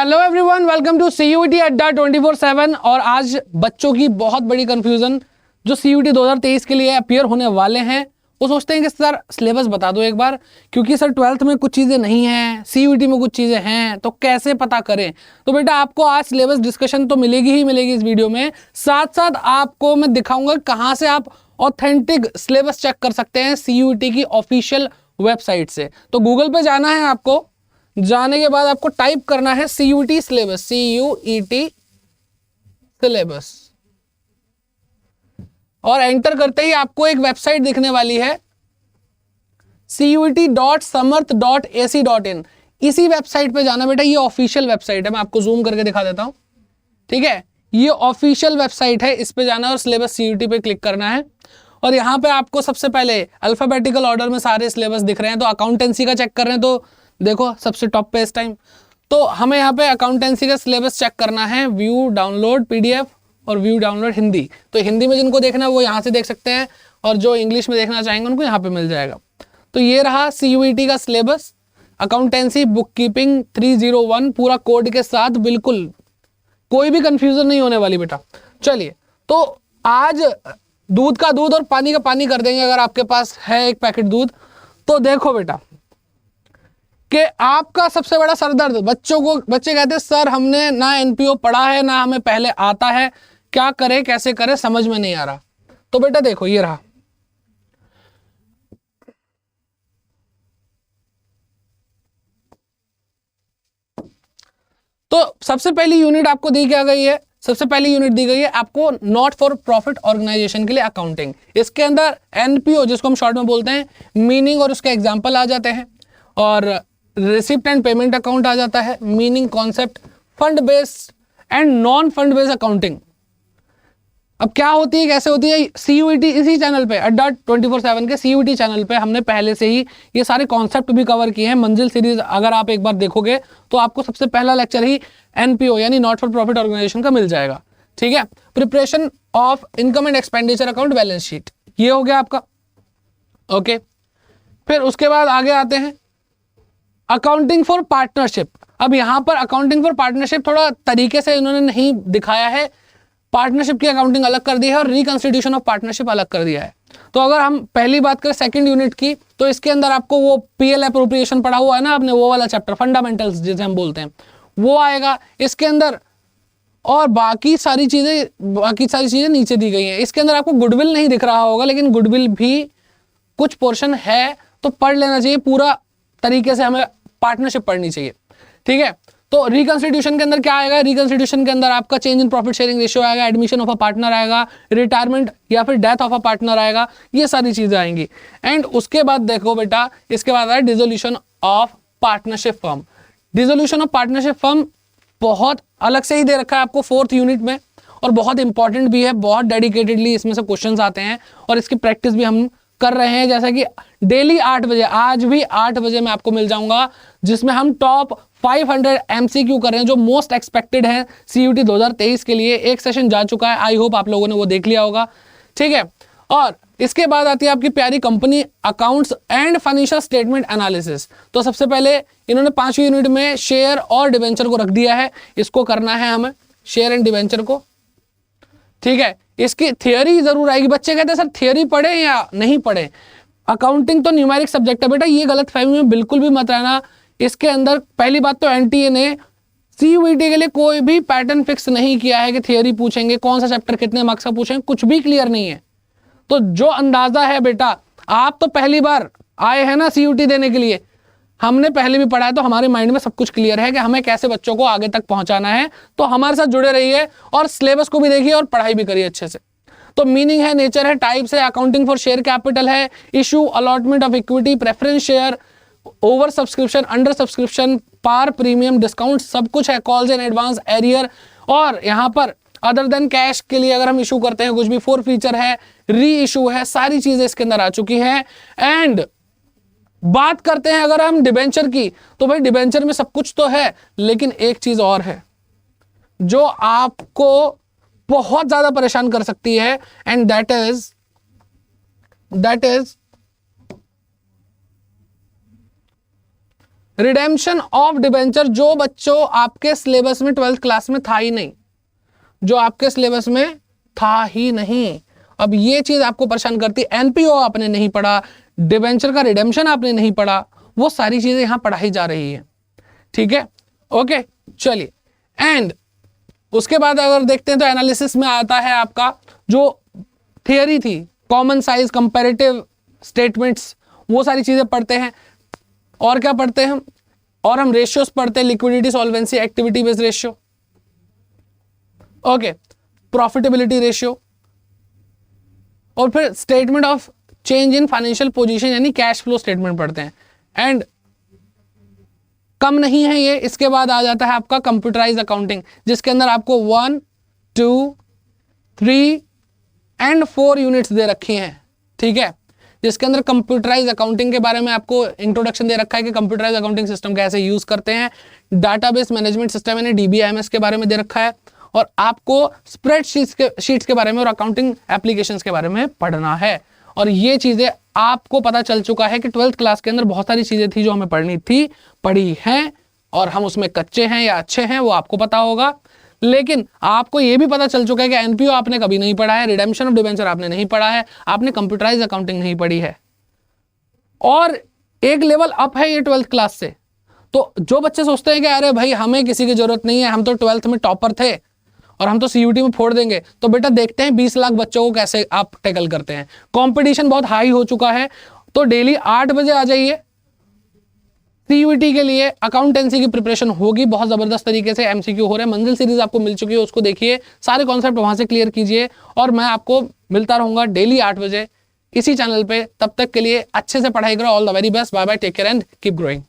Hello everyone, welcome to CUET Adda 24/7। और आज बच्चों की बहुत बड़ी कंफ्यूजन जो CUET 2023 के लिए अपीयर होने वाले हैं, वो सोचते हैं कि सर सिलेबस बता दो एक बार, क्योंकि सर 12th में कुछ चीज़ें नहीं हैं, CUET में कुछ चीज़ें हैं, तो कैसे पता करें। तो बेटा आपको आज सिलेबस डिस्कशन तो मिलेगी ही मिलेगी इस वीडियो में, साथ साथ आपको मैं दिखाऊंगा कहाँ से आप ऑथेंटिक सिलेबस चेक कर सकते हैं CUET की ऑफिशियल वेबसाइट से। तो गूगल पे जाना है आपको, जाने के बाद आपको टाइप करना है CUET सिलेबस, CUET सिलेबस, और एंटर करते ही आपको एक वेबसाइट दिखने वाली है CUET.samarth.ac.in। इसी वेबसाइट पे जाना बेटा, ये ऑफिशियल वेबसाइट है, मैं आपको जूम करके दिखा देता हूं, ठीक है। ये ऑफिशियल वेबसाइट है, इस पे जाना है और सिलेबस CUET पे क्लिक करना है। और यहाँ पे आपको सबसे पहले अल्फाबेटिकल ऑर्डर में सारे सिलेबस दिख रहे हैं। तो अकाउंटेंसी का चेक कर रहे हैं तो देखो सबसे टॉप पे इस टाइम, तो हमें यहाँ पे अकाउंटेंसी का सिलेबस चेक करना है। व्यू डाउनलोड PDF और व्यू डाउनलोड हिंदी, तो हिंदी में जिनको देखना है वो यहाँ से देख सकते हैं, और जो इंग्लिश में देखना चाहेंगे उनको यहाँ पे मिल जाएगा। तो ये रहा CUET का सिलेबस, अकाउंटेंसी बुक कीपिंग 301 पूरा कोड के साथ, बिल्कुल कोई भी कंफ्यूजन नहीं होने वाली बेटा। चलिए, तो आज दूध का दूध और पानी का पानी कर देंगे। अगर आपके पास है एक पैकेट दूध, तो देखो बेटा कि आपका सबसे बड़ा सरदर्द, बच्चे कहते हैं सर हमने ना NPO पढ़ा है, ना हमें पहले आता है, क्या करें कैसे करें समझ में नहीं आ रहा। तो बेटा देखो ये रहा, तो सबसे पहली यूनिट आपको दी क्या गई है, सबसे पहली यूनिट दी गई है आपको नॉट फॉर प्रॉफिट ऑर्गेनाइजेशन के लिए अकाउंटिंग। इसके अंदर NPO जिसको हम शॉर्ट में बोलते हैं, मीनिंग और उसके एग्जांपल आ जाते हैं, और रिसिप्ट एंड पेमेंट अकाउंट आ जाता है, meaning concept, fund based and non fund based accounting. अब क्या होती है कैसे होती है, CUET इसी चैनल पे अड्डा 24/7 के CUET चैनल पे हमने पहले से ही ये सारे कॉन्सेप्ट भी कवर किए हैं। मंजिल सीरीज अगर आप एक बार देखोगे तो आपको सबसे पहला लेक्चर ही NPO यानी नॉट फॉर प्रॉफिट ऑर्गेनाइजेशन का मिल जाएगा, ठीक है। Preparation of income and expenditure account balance sheet, ये हो गया आपका, ओके। फिर उसके बाद आगे आते हैं अकाउंटिंग फॉर पार्टनरशिप। अब यहां पर अकाउंटिंग फॉर पार्टनरशिप थोड़ा तरीके से इन्होंने नहीं दिखाया है, पार्टनरशिप की अकाउंटिंग अलग कर दी है और रिकंस्टिट्यूशन ऑफ पार्टनरशिप अलग कर दिया है। तो अगर हम पहली बात करें सेकंड यूनिट की, तो इसके अंदर आपको वो PL एप्रोप्रिएशन पढ़ा हुआ है ना आपने, वो वाला चैप्टर फंडामेंटल्स जिसे हम बोलते हैं, वो आएगा इसके अंदर। और बाकी सारी चीजें नीचे दी गई हैं। इसके अंदर आपको गुडविल नहीं दिख रहा होगा, लेकिन गुडविल भी कुछ पोर्शन है, तो पढ़ लेना चाहिए पूरा तरीके से, हमें पार्टनरशिप पढ़नी चाहिए, ठीक है। तो रिकंस्टिट्यूशन के अंदर क्या आएगा, रिकंस्टिट्यूशन के अंदर आपका change in profit sharing ratio आएगा, एडमिशन ऑफ अ पार्टनर आएगा, रिटायरमेंट या फिर डेथ ऑफ अ पार्टनर आएगा, ये सारी चीजें आएंगी। एंड उसके बाद देखो बेटा, इसके बाद आए dissolution of partnership firm. Dissolution of partnership firm बहुत अलग से ही दे रखा है आपको 4th यूनिट में, और बहुत इंपॉर्टेंट भी है, बहुत डेडिकेटेडली इसमें से क्वेश्चंस आते हैं, और इसकी प्रैक्टिस भी हम कर रहे हैं। जैसा कि डेली 8 बजे, आज भी 8 बजे मैं आपको मिल जाऊंगा, जिसमें हम टॉप 500 MCQ कर रहे हैं जो मोस्ट एक्सपेक्टेड है CUET 2023 के लिए। एक सेशन जा चुका है, आई होप आप लोगों ने वो देख लिया होगा, ठीक है। और इसके बाद आती है आपकी प्यारी company accounts and financial statement analysis. तो सबसे पहले इन्होंने 5वीं यूनिट में शेयर और डिवेंचर को रख दिया है, इसको करना है हमें, शेयर एंड डिवेंचर को, ठीक है। इसकी थियोरी जरूर आएगी। बच्चे कहते हैं सर थियोरी पढ़े या नहीं पढ़े, अकाउंटिंग तो न्यूमेरिक सब्जेक्ट है बेटा, ये गलत फहमी में बिल्कुल भी मत रहना। इसके अंदर पहली बात तो NTA ने CUET के लिए कोई भी पैटर्न फिक्स नहीं किया है कि थियोरी पूछेंगे, कौन सा चैप्टर कितने मार्क्स का पूछेंगे, कुछ भी क्लियर नहीं है। तो जो अंदाजा है बेटा, आप तो पहली बार आए हैं ना CUET देने के लिए, हमने पहले भी पढ़ा है, तो हमारे माइंड में सब कुछ क्लियर है कि हमें कैसे बच्चों को आगे तक पहुंचाना है। तो हमारे साथ जुड़े रहिए और सिलेबस को भी देखिए और पढ़ाई भी करिए अच्छे से। तो मीनिंग है, नेचर है, टाइप्स है, अकाउंटिंग फॉर शेयर कैपिटल है, issue, allotment of equity, preference share, over subscription, under subscription, par, premium, discount, सब कुछ है, कॉल्स इन एडवांस, एरियर, और यहाँ पर अदर देन कैश के लिए अगर हम इशू करते हैं कुछ भी, फोर फीचर है, री इशू है, सारी चीजें इसके अंदर आ चुकी हैं। एंड बात करते हैं अगर हम डिबेंचर की, तो भाई डिबेंचर में सब कुछ तो है, लेकिन एक चीज और है जो आपको बहुत ज्यादा परेशान कर सकती है, and that is redemption of debenture, जो बच्चों आपके सिलेबस में 12th क्लास में था ही नहीं, जो आपके सिलेबस में था ही नहीं। अब ये चीज आपको परेशान करती है, एनपीओ आपने नहीं पढ़ा, डिबेंचर का रिडेम्पशन आपने नहीं पढ़ा, वो सारी चीजें यहां पढ़ाई जा रही है, ठीक है, ओके। चलिए, एंड उसके बाद अगर देखते हैं तो एनालिसिस में आता है आपका जो थियरी थी, कॉमन साइज, कंपैरेटिव स्टेटमेंट्स, वो सारी चीजें पढ़ते हैं। और क्या पढ़ते हैं हम, और हम रेशियोज पढ़ते हैं, liquidity, solvency, activity based ratio, okay, profitability ratio, और फिर statement of change in financial position यानी कैश फ्लो स्टेटमेंट पढ़ते हैं। एंड कम नहीं है ये, इसके बाद आ जाता है आपका कंप्यूटराइज अकाउंटिंग, जिसके अंदर आपको 1, 2, 3 एंड 4 यूनिट्स दे रखी हैं, ठीक है, जिसके अंदर कंप्यूटराइज अकाउंटिंग के बारे में आपको इंट्रोडक्शन दे रखा है कि कंप्यूटराइज अकाउंटिंग सिस्टम कैसे यूज करते हैं, डाटाबेस मैनेजमेंट सिस्टम यानी डीबीआईएमएस के बारे में दे रखा है, और आपको स्प्रेड शीट्स के बारे में और अकाउंटिंग एप्लीकेशंस के बारे में पढ़ना है। और ये चीजें आपको पता चल चुका है कि 12th क्लास के अंदर बहुत सारी चीजें थी जो हमें पढ़नी थी, पढ़ी हैं, और हम उसमें कच्चे हैं या अच्छे हैं वो आपको पता होगा। लेकिन आपको ये भी पता चल चुका है कि एनपीओ आपने कभी नहीं पढ़ा है, रिडेम्पशन ऑफ डिबेंचर आपने नहीं पढ़ा है, आपने कंप्यूटराइज अकाउंटिंग नहीं पढ़ी है, और एक लेवल अप है ये 12th क्लास से। तो जो बच्चे सोचते हैं कि अरे भाई हमें किसी की जरूरत नहीं है, हम तो 12th में टॉपर थे और हम तो सीयूटी में फोड़ देंगे, तो बेटा देखते हैं 20 लाख बच्चों को कैसे आप टैकल करते हैं। कंपटीशन बहुत हाई हो चुका है, तो डेली 8 बजे आ जाइए, सीयूटी के लिए अकाउंटेंसी की प्रिपरेशन होगी बहुत जबरदस्त तरीके से, एमसीक्यू हो रहे हैं, मंजिल सीरीज आपको मिल चुकी है, उसको देखिए, सारे कॉन्सेप्ट वहां से क्लियर कीजिए, और मैं आपको मिलता रहूंगा डेली 8 बजे इसी चैनल पे। तब तक के लिए अच्छे से पढ़ाई करो, all the very best, bye bye, take care and keep growing.